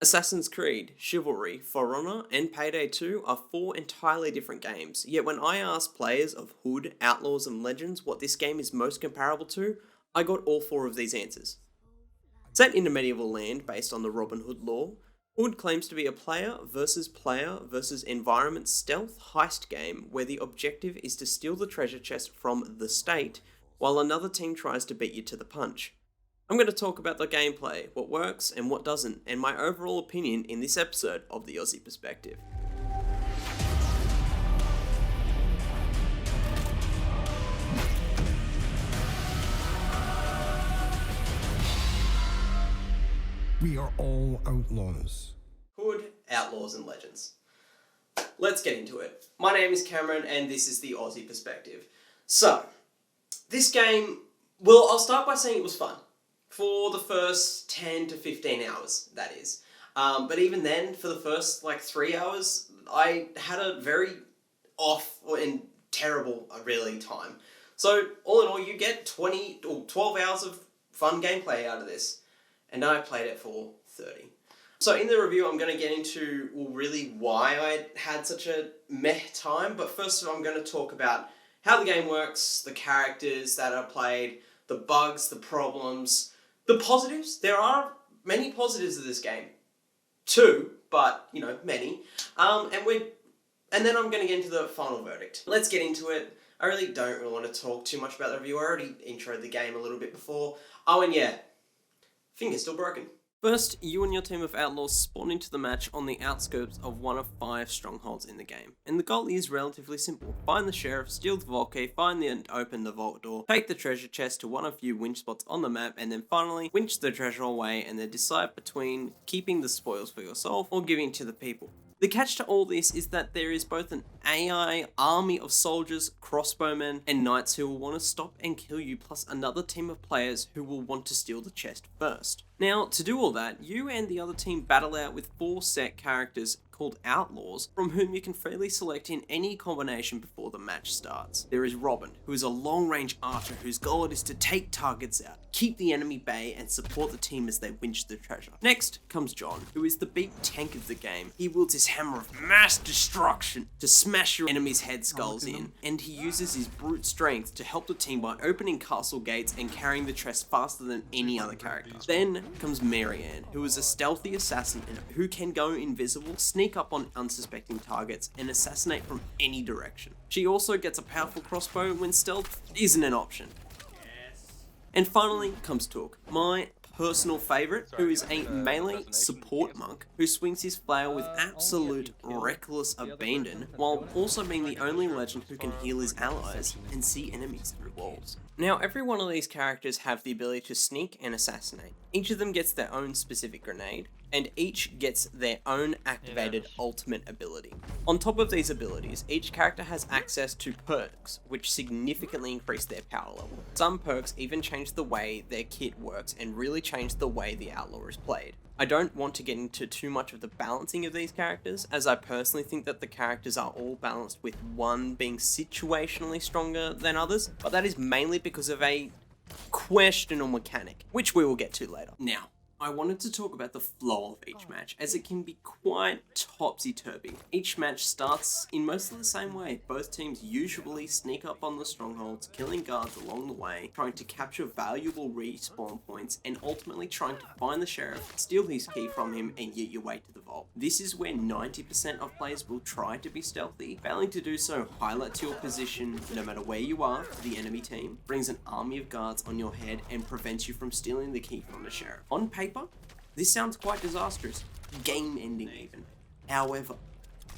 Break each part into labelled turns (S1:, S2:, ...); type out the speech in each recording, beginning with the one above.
S1: Assassin's Creed, Chivalry, For Honor, and Payday 2 are four entirely different games, yet when I asked players of Hood, Outlaws and Legends what this game is most comparable to, I got all four of these answers. Set in a medieval land based on the Robin Hood lore, Hood claims to be a player versus environment stealth heist game where the objective is to steal the treasure chest from the state, while another team tries to beat you to the punch. I'm going to talk about the gameplay, what works and what doesn't, and my overall opinion in this episode of the Aussie Perspective.
S2: We are all outlaws.
S1: Hood, Outlaws and Legends. Let's get into it. My name is Cameron and this is the Aussie Perspective. So, this game, well, I'll start by saying it was fun. For the first 10 to 15 hours, that is. But even then, for the first 3 hours, I had a very off and terrible, really, time. So, all in all, you get 20 or 12 hours of fun gameplay out of this. And I played it for 30. So in the review, I'm going to get into, really why I had such a meh time. But first of all, I'm going to talk about how the game works, the characters that are played, the bugs, the problems, the positives. There are many positives of this game. Two, but, many. And then I'm going to get into the final verdict. Let's get into it. I don't really want to talk too much about the review. I already introed the game a little bit before. Oh, and yeah, finger's still broken. First, you and your team of outlaws spawn into the match on the outskirts of one of 5 strongholds in the game. And the goal is relatively simple. Find the sheriff, steal the vault key, find and open the vault door, take the treasure chest to one of few winch spots on the map, and then finally winch the treasure away and then decide between keeping the spoils for yourself or giving to the people. The catch to all this is that there is both an AI army of soldiers, crossbowmen, and knights who will want to stop and kill you, plus another team of players who will want to steal the chest first. Now, to do all that, you and the other team battle out with 4 set characters called Outlaws, from whom you can freely select in any combination before the match starts. There is Robin, who is a long-range archer whose goal it is to take targets out, keep the enemy bay, and support the team as they winch the treasure. Next comes John, who is the big tank of the game. He wields his hammer of mass destruction to smash your enemy's head skulls in, and he uses his brute strength to help the team by opening castle gates and carrying the chest faster than any other character. Then comes Marianne, who is a stealthy assassin who can go invisible, sneak up on unsuspecting targets, and assassinate from any direction. She also gets a powerful crossbow when stealth isn't an option. And finally comes Took, my personal favourite, who is a melee support monk who swings his flail with absolute reckless abandon, while also being the only legend who can heal his allies and see enemies through walls. Now, every one of these characters have the ability to sneak and assassinate. Each of them gets their own specific grenade, and each gets their own activated ultimate ability. On top of these abilities, each character has access to perks, which significantly increase their power level. Some perks even change the way their kit works and really change the way the outlaw is played. I don't want to get into too much of the balancing of these characters, as I personally think that the characters are all balanced with one being situationally stronger than others, but that is mainly because of a questionable mechanic, which we will get to later. Now, I wanted to talk about the flow of each match, as it can be quite topsy-turvy. Each match starts in mostly the same way. Both teams usually sneak up on the strongholds, killing guards along the way, trying to capture valuable respawn points, and ultimately trying to find the sheriff, steal his key from him, and get your way to the vault. This is where 90% of players will try to be stealthy. Failing to do so highlights your position no matter where you are to the enemy team, brings an army of guards on your head, and prevents you from stealing the key from the sheriff. On paper, this sounds quite disastrous, game-ending even. However,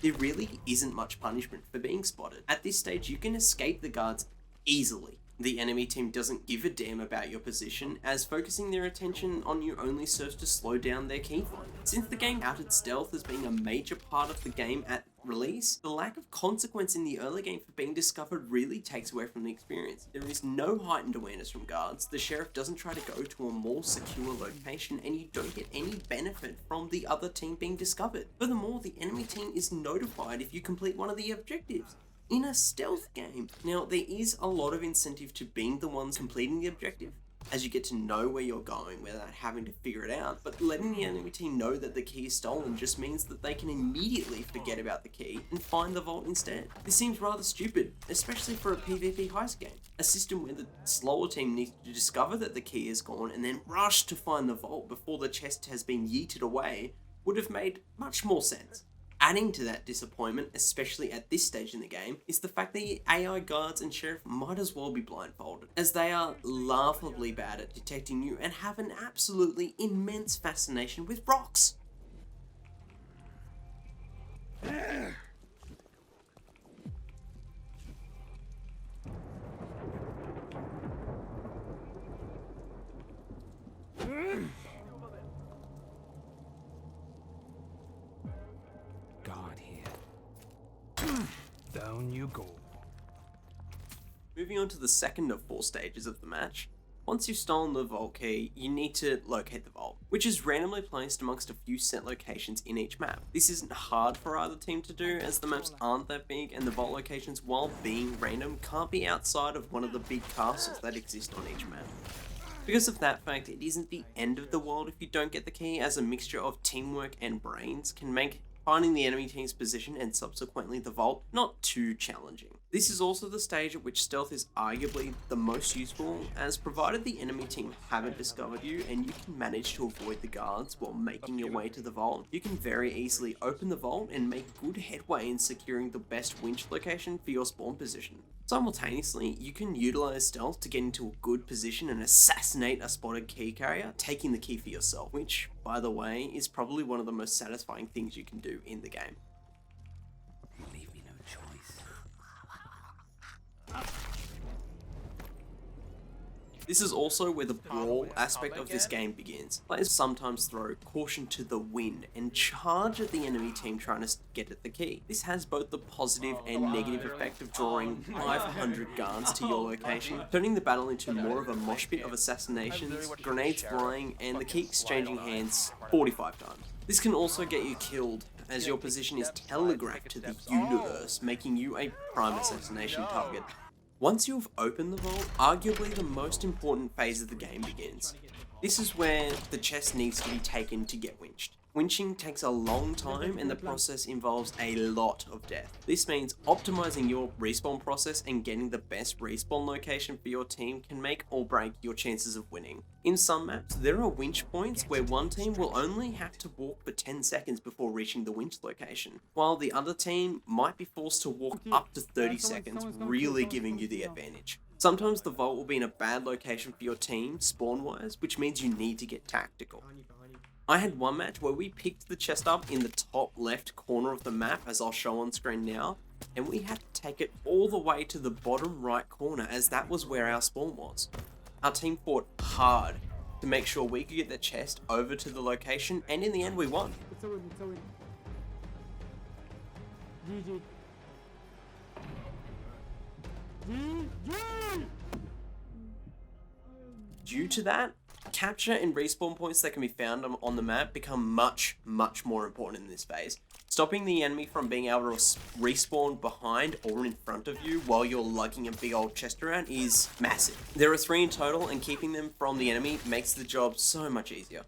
S1: there really isn't much punishment for being spotted. At this stage, you can escape the guards easily. The enemy team doesn't give a damn about your position, as focusing their attention on you only serves to slow down their key find. Since the game outed stealth as being a major part of the game at release, the lack of consequence in the early game for being discovered really takes away from the experience. There is no heightened awareness from guards, the sheriff doesn't try to go to a more secure location, and you don't get any benefit from the other team being discovered. Furthermore, the enemy team is notified if you complete one of the objectives. in a stealth game. Now, there is a lot of incentive to being the ones completing the objective, as you get to know where you're going without having to figure it out, but letting the enemy team know that the key is stolen just means that they can immediately forget about the key and find the vault instead. This seems rather stupid, especially for a PvP heist game. A system where the slower team needs to discover that the key is gone and then rush to find the vault before the chest has been yeeted away would have made much more sense. Adding to that disappointment, especially at this stage in the game, is the fact that the AI guards and sheriff might as well be blindfolded, as they are laughably bad at detecting you and have an absolutely immense fascination with rocks.
S2: Down you go.
S1: Moving on to the second of 4 stages of the match. Once you've stolen the vault key, you need to locate the vault, which is randomly placed amongst a few set locations in each map. This isn't hard for either team to do, as the maps aren't that big and the vault locations, while being random, can't be outside of one of the big castles that exist on each map. Because of that fact, it isn't the end of the world if you don't get the key, as a mixture of teamwork and brains can make finding the enemy team's position and subsequently the vault not too challenging. This is also the stage at which stealth is arguably the most useful, as provided the enemy team haven't discovered you and you can manage to avoid the guards while making your way to the vault, you can very easily open the vault and make good headway in securing the best winch location for your spawn position. Simultaneously, you can utilize stealth to get into a good position and assassinate a spotted key carrier, taking the key for yourself, which, by the way, is probably one of the most satisfying things you can do in the game.
S3: Leave me no choice.
S1: This is also where the brawl aspect of this game begins. Players sometimes throw caution to the wind and charge at the enemy team trying to get at the key. This has both the positive and negative effect of drawing 500 guards to your location, turning the battle into more of a mosh pit of assassinations, grenades flying, and the key exchanging hands 45 times. This can also get you killed, as your position is telegraphed to the universe, making you a prime assassination target. Once you've opened the vault, arguably the most important phase of the game begins. This is where the chest needs to be taken to get winched. Winching takes a long time and the process involves a lot of death. This means optimizing your respawn process and getting the best respawn location for your team can make or break your chances of winning. In some maps, there are winch points where one team will only have to walk for 10 seconds before reaching the winch location, while the other team might be forced to walk up to 30 seconds, really giving you the advantage. Sometimes the vault will be in a bad location for your team, spawn-wise, which means you need to get tactical. I had one match where we picked the chest up in the top left corner of the map, as I'll show on screen now, and we had to take it all the way to the bottom right corner, as that was where our spawn was. Our team fought hard to make sure we could get the chest over to the location, and in the end we won.
S4: It's a win, it's a win. GG. GG!
S1: Due to that, capture and respawn points that can be found on the map become much more important in this phase. Stopping the enemy from being able to respawn behind or in front of you while you're lugging a big old chest around is massive. There are 3 in total, and keeping them from the enemy makes the job so much easier.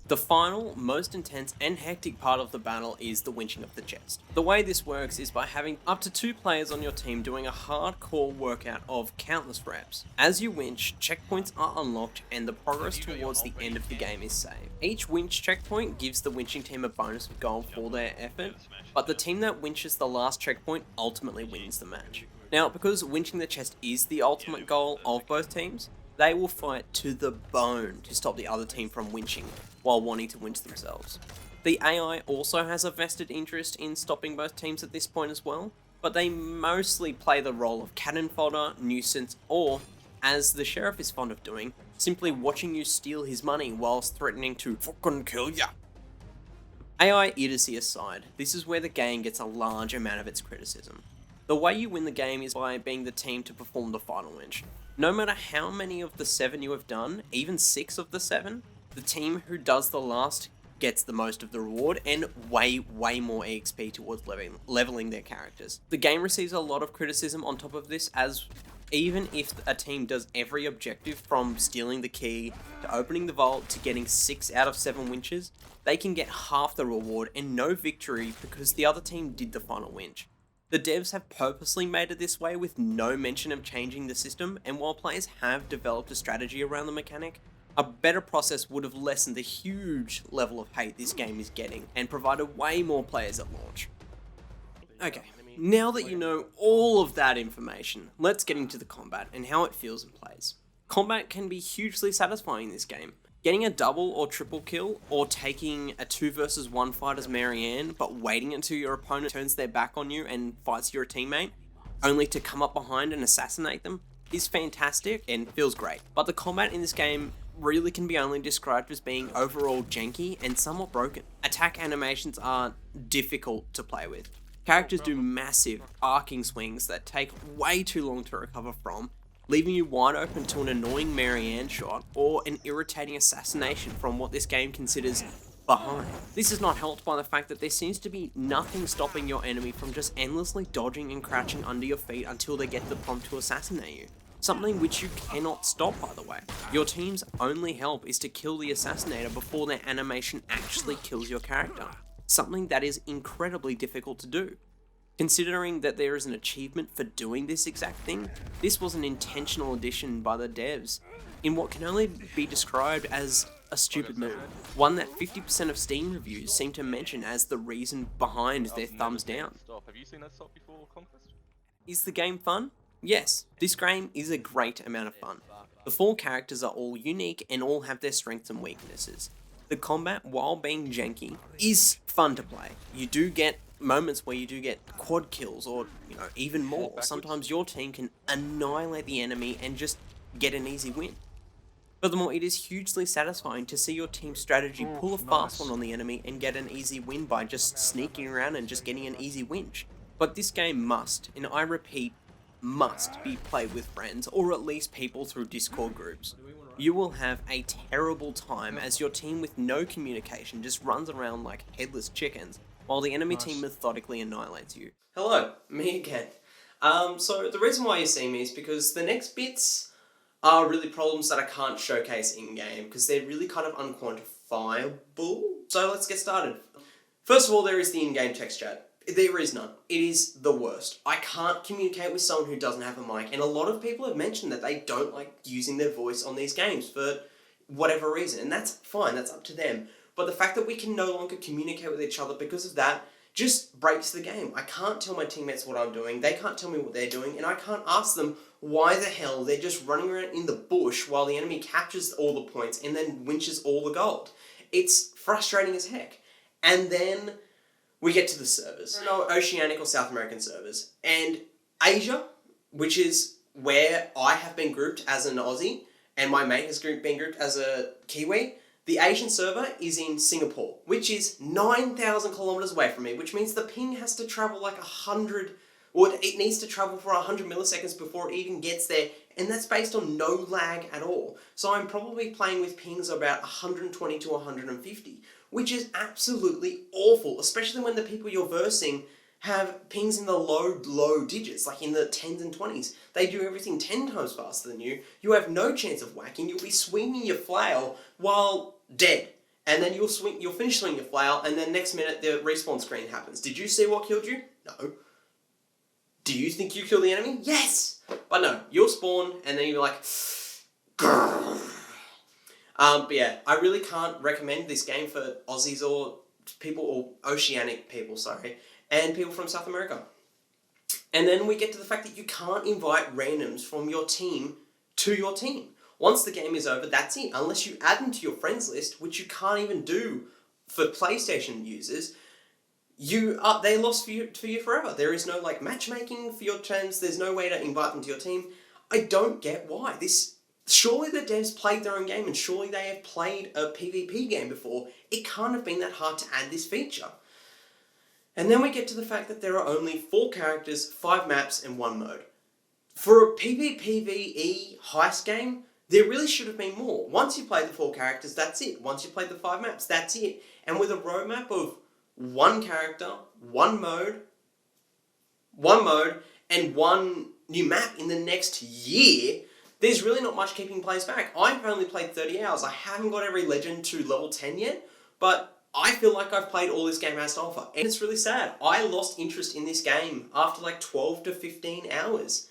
S1: The final, most intense and hectic part of the battle is the winching of the chest. The way this works is by having up to 2 players on your team doing a hardcore workout of countless reps. As you winch, checkpoints are unlocked and the progress towards the end of the game is saved. Each winch checkpoint gives the winching team a bonus of gold for their effort, but the team that winches the last checkpoint ultimately wins the match. Now, because winching the chest is the ultimate goal of both teams, they will fight to the bone to stop the other team from winching, while wanting to winch themselves. The AI also has a vested interest in stopping both teams at this point as well, but they mostly play the role of cannon fodder, nuisance, or, as the sheriff is fond of doing, simply watching you steal his money whilst threatening to fucking kill ya. AI idiocy aside, this is where the game gets a large amount of its criticism. The way you win the game is by being the team to perform the final winch. No matter how many of the 7 you have done, even 6 of the 7, the team who does the last gets the most of the reward and way more EXP towards leveling their characters. The game receives a lot of criticism on top of this, as even if a team does every objective from stealing the key to opening the vault to getting 6 out of 7 winches, they can get half the reward and no victory because the other team did the final winch. The devs have purposely made it this way with no mention of changing the system, and while players have developed a strategy around the mechanic, a better process would have lessened the huge level of hate this game is getting and provided way more players at launch. Okay, now that you know all of that information, let's get into the combat and how it feels and plays. Combat can be hugely satisfying in this game. Getting a double or triple kill, or taking a 2 versus 1 fight as Marianne, but waiting until your opponent turns their back on you and fights your teammate, only to come up behind and assassinate them, is fantastic and feels great. But the combat in this game really can be only described as being overall janky and somewhat broken. Attack animations are difficult to play with. Characters do massive arcing swings that take way too long to recover from, leaving you wide open to an annoying Marianne shot or an irritating assassination from what this game considers behind. This is not helped by the fact that there seems to be nothing stopping your enemy from just endlessly dodging and crouching under your feet until they get the prompt to assassinate you. Something which you cannot stop, by the way. Your team's only help is to kill the assassinator before their animation actually kills your character. Something that is incredibly difficult to do. Considering that there is an achievement for doing this exact thing, this was an intentional addition by the devs in what can only be described as a stupid move. One that 50% of Steam reviews seem to mention as the reason behind their thumbs down.
S4: Have you seen that stop before, Conquest?
S1: Is the game fun? Yes, this game is a great amount of fun. The 4 characters are all unique and all have their strengths and weaknesses. The combat, while being janky, is fun to play. You do get moments where you do get quad kills or, even more. Sometimes your team can annihilate the enemy and just get an easy win. Furthermore, it is hugely satisfying to see your team's strategy pull a fast one on the enemy and get an easy win by just sneaking around and just getting an easy winch. But this game must, and I repeat, must be played with friends, or at least people through Discord groups. You will have a terrible time as your team with no communication just runs around like headless chickens, while the enemy team methodically annihilates you. Hello, me again. So the reason why you see me is because the next bits are really problems that I can't showcase in-game, because they're really kind of unquantifiable. So let's get started. First of all, there is the in-game text chat. There is none. It is the worst. I can't communicate with someone who doesn't have a mic, and a lot of people have mentioned that they don't like using their voice on these games for whatever reason, and that's fine, that's up to them. But the fact that we can no longer communicate with each other because of that just breaks the game. I can't tell my teammates what I'm doing, they can't tell me what they're doing, and I can't ask them why the hell they're just running around in the bush while the enemy captures all the points and then winches all the gold. It's frustrating as heck. And then we get to the servers. There are no Oceanic or South American servers. And Asia, which is where I have been grouped as an Aussie, and my mate has been grouped as a Kiwi, the Asian server is in Singapore, which is 9,000 kilometers away from me, which means the ping has to travel like 100, or it needs to travel for 100 milliseconds before it even gets there, and that's based on no lag at all. So I'm probably playing with pings of about 120 to 150, which is absolutely awful, especially when the people you're versing have pings in the low digits, like in the 10s and 20s. They do everything 10 times faster than you. You have no chance of whacking. You'll be swinging your flail while dead. And then you'll finish swinging your flail, and then next minute the respawn screen happens. Did you see what killed you? No. Do you think you killed the enemy? Yes! But no, you'll spawn, and then you're like, grrr. But yeah, I really can't recommend this game for Aussies or people, or Oceanic people, sorry, and people from South America. And then we get to the fact that you can't invite randoms from your team to your team. Once the game is over, that's it. Unless you add them to your friends list, which you can't even do for PlayStation users, they lost for you forever. There is no like matchmaking for your friends. There's no way to invite them to your team. I don't get why. Surely the devs played their own game, and surely they have played a PvP game before. It can't have been that hard to add this feature. And then we get to the fact that there are only 4 characters, 5 maps, and 1 mode. For a PvPvE heist game, There really should have been more. Once you play the 4 characters, that's it. Once you play the 5 maps, that's it. And with a roadmap of 1 character, 1 mode, and 1 new map in the next year, there's really not much keeping players back. I've only played 30 hours. I haven't got every legend to level 10 yet, but I feel like I've played all this game has to offer. And it's really sad. I lost interest in this game after like 12 to 15 hours.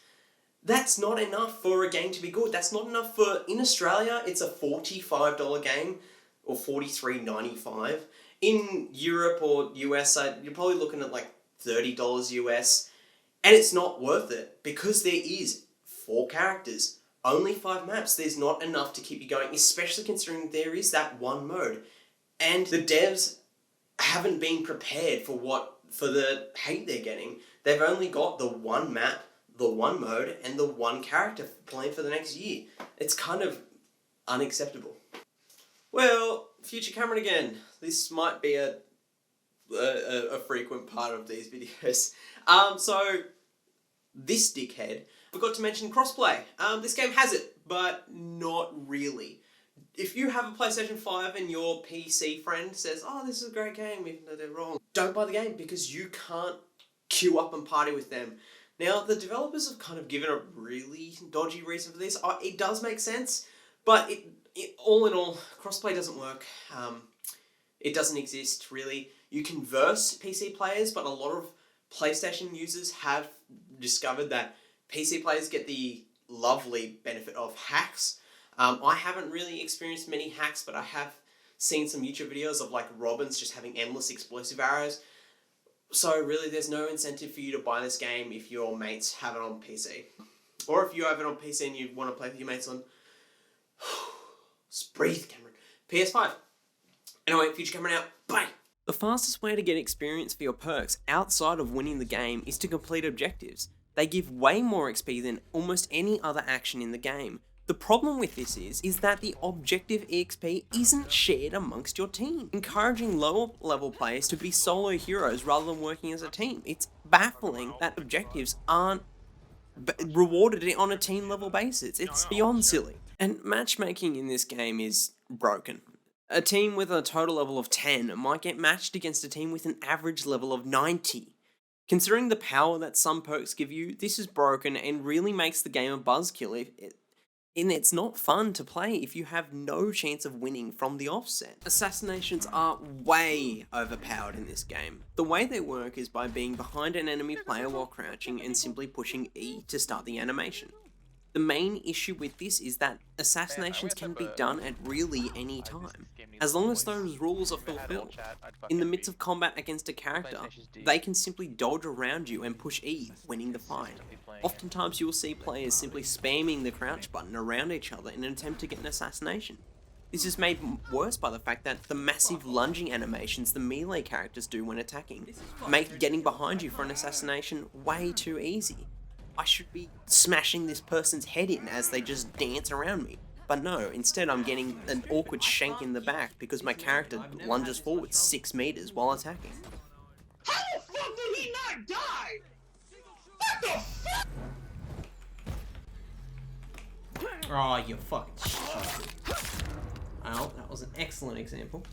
S1: That's not enough for a game to be good. That's not enough for, in Australia, it's a $45 game, or $43.95. In Europe or US, you're probably looking at like $30 US. And it's not worth it, because there is 4 characters, only 5 maps. There's not enough to keep you going, especially considering there is that 1 mode. And the devs haven't been prepared for the hate they're getting. They've only got the 1 map, the 1 mode, and the 1 character playing for the next year. It's kind of unacceptable. Well, Future Cameron again. This might be a frequent part of these videos. So this dickhead forgot to mention crossplay. This game has it, but not really. If you have a PlayStation 5 and your PC friend says, "Oh, this is a great game," even though they're wrong, don't buy the game, because you can't queue up and party with them. Now, the developers have kind of given a really dodgy reason for this. It does make sense, but all in all, crossplay doesn't work. It doesn't exist, really. You can verse PC players, but a lot of PlayStation users have discovered that PC players get the lovely benefit of hacks. I haven't really experienced many hacks, but I have seen some YouTube videos of like Robins just having endless explosive arrows. So really, there's no incentive for you to buy this game if your mates have it on PC. Or if you have it on PC and you want to play with your mates on... Just breathe, Cameron. PS5. Anyway, Future Cameron out. Bye! The fastest way to get experience for your perks outside of winning the game is to complete objectives. They give way more XP than almost any other action in the game. The problem with this is that the objective EXP isn't shared amongst your team, encouraging lower level players to be solo heroes rather than working as a team. It's baffling that objectives aren't rewarded on a team level basis. It's beyond silly. And matchmaking in this game is broken. A team with a total level of 10 might get matched against a team with an average level of 90. Considering the power that some perks give you, this is broken and really makes the game a buzzkill. And it's not fun to play if you have no chance of winning from the offset. Assassinations are way overpowered in this game. The way they work is by being behind an enemy player while crouching and simply pushing E to start the animation. The main issue with this is that assassinations can be done at really any time, as long as those rules are fulfilled. In the midst of combat against a character, they can simply dodge around you and push E, winning the fight. Oftentimes you will see players simply spamming the crouch button around each other in an attempt to get an assassination. This is made worse by the fact that the massive lunging animations the melee characters do when attacking make getting behind you for an assassination way too easy. I should be smashing this person's head in as they just dance around me. But no, instead I'm getting an awkward shank in the back because my character lunges forward 6 meters while attacking.
S5: How the fuck did he not die? What the fuck?
S1: Oh, you fucking stupid. Well, that was an excellent example.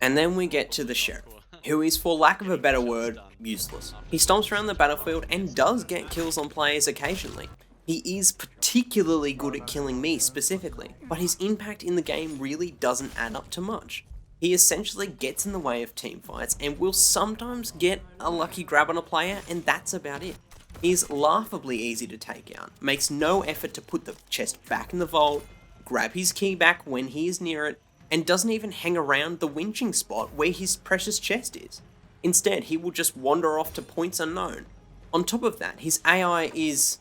S1: And then we get to the sheriff, who is, for lack of a better word, useless. He stomps around the battlefield and does get kills on players occasionally. He is particularly good at killing me specifically, but his impact in the game really doesn't add up to much. He essentially gets in the way of team fights and will sometimes get a lucky grab on a player, and that's about it. He's laughably easy to take out, makes no effort to put the chest back in the vault, grab his key back when he is near it, and doesn't even hang around the winching spot where his precious chest is. Instead, he will just wander off to points unknown. On top of that, his AI is...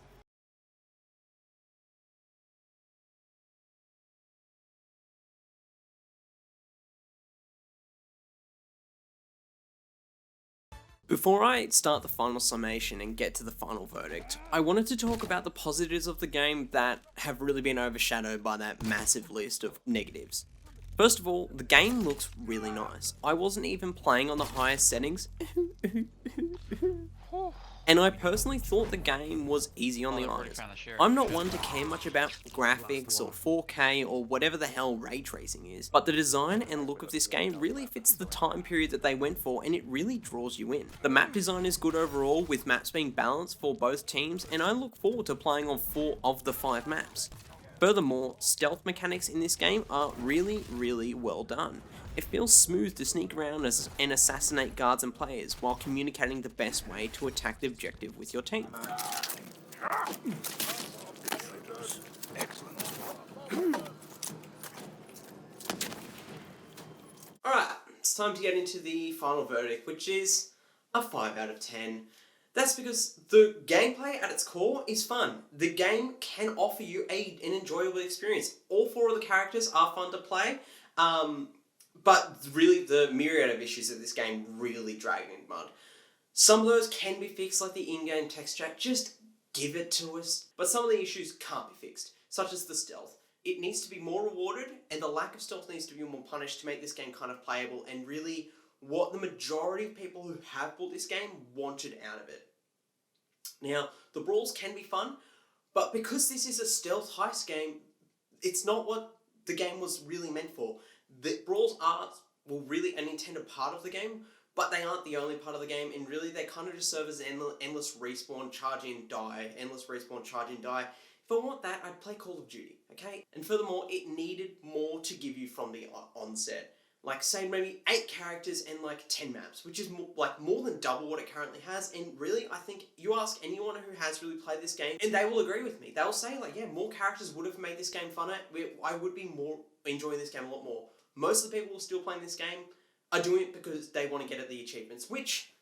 S1: Before I start the final summation and get to the final verdict, I wanted to talk about the positives of the game that have really been overshadowed by that massive list of negatives. First of all, the game looks really nice. I wasn't even playing on the highest settings. And I personally thought the game was easy on the eyes. I'm not one to care much about graphics or 4K or whatever the hell ray tracing is, but the design and look of this game really fits the time period that they went for, and it really draws you in. The map design is good overall, with maps being balanced for both teams, and I look forward to playing on 4 of the 5 maps. Furthermore, stealth mechanics in this game are really well done. It feels smooth to sneak around and assassinate guards and players while communicating the best way to attack the objective with your team. Alright, it's time to get into the final verdict, which is a 5 out of 10. That's because the gameplay at its core is fun. The game can offer you an enjoyable experience. All 4 of the characters are fun to play, but really the myriad of issues of this game really drag me in mud. Some of those can be fixed, like the in-game text chat, just give it to us. But some of the issues can't be fixed, such as the stealth. It needs to be more rewarded, and the lack of stealth needs to be more punished to make this game kind of playable, and really what the majority of people who have bought this game wanted out of it. Now, the brawls can be fun, but because this is a stealth heist game, it's not what the game was really meant for. The brawls are, well, really an intended part of the game, but they aren't the only part of the game, and really they kind of just serve as endless respawn, charge in, die, endless respawn, charge in, die. If I want that, I'd play Call of Duty, okay? And furthermore, it needed more to give you from the onset. Like, say, maybe 8 characters and, like, 10 maps, which is, more than double what it currently has, and really, I think, you ask anyone who has really played this game, and they will agree with me. They'll say, like, yeah, more characters would have made this game funner. I would be more enjoying this game a lot more. Most of the people who are still playing this game are doing it because they want to get at the achievements, which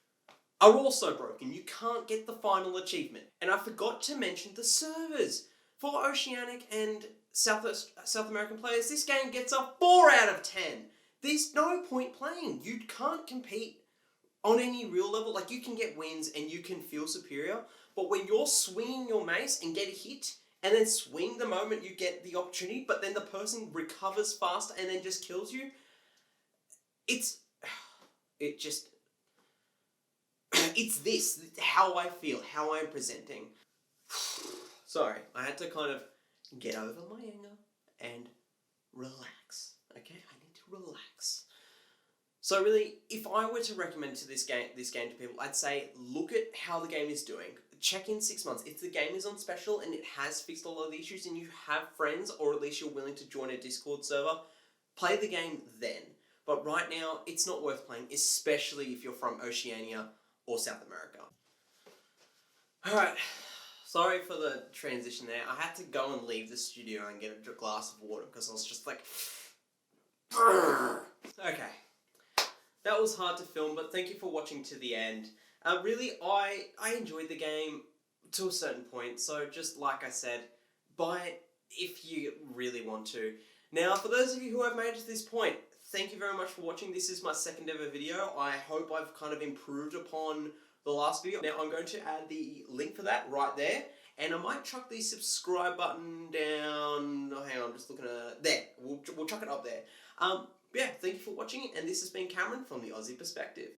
S1: are also broken. You can't get the final achievement. And I forgot to mention the servers. For Oceanic and South American players, this game gets a 4 out of 10. There's no point playing. You can't compete on any real level. Like, you can get wins and you can feel superior, but when you're swinging your mace and get a hit, and then swing the moment you get the opportunity, but then the person recovers fast and then just kills you, it's this, how I feel, how I'm presenting. Sorry, I had to kind of get over my anger and relax, okay? I need to relax. So really, if I were to recommend this game to people, I'd say look at how the game is doing. Check in 6 months. If the game is on special and it has fixed a lot of the issues and you have friends, or at least you're willing to join a Discord server, play the game then. But right now, it's not worth playing, especially if you're from Oceania or South America. Alright, sorry for the transition there. I had to go and leave the studio and get a glass of water because I was just like... Okay. That was hard to film, but thank you for watching to the end. Really, I enjoyed the game to a certain point, so just like I said, buy it if you really want to. Now, for those of you who have made it to this point, thank you very much for watching. This is my second ever video. I hope I've kind of improved upon the last video. Now, I'm going to add the link for that right there, and I might chuck the subscribe button down. Oh, hang on, I'm just looking at there. We'll chuck it up there. Yeah, thank you for watching, and this has been Cameron from the Aussie Perspective.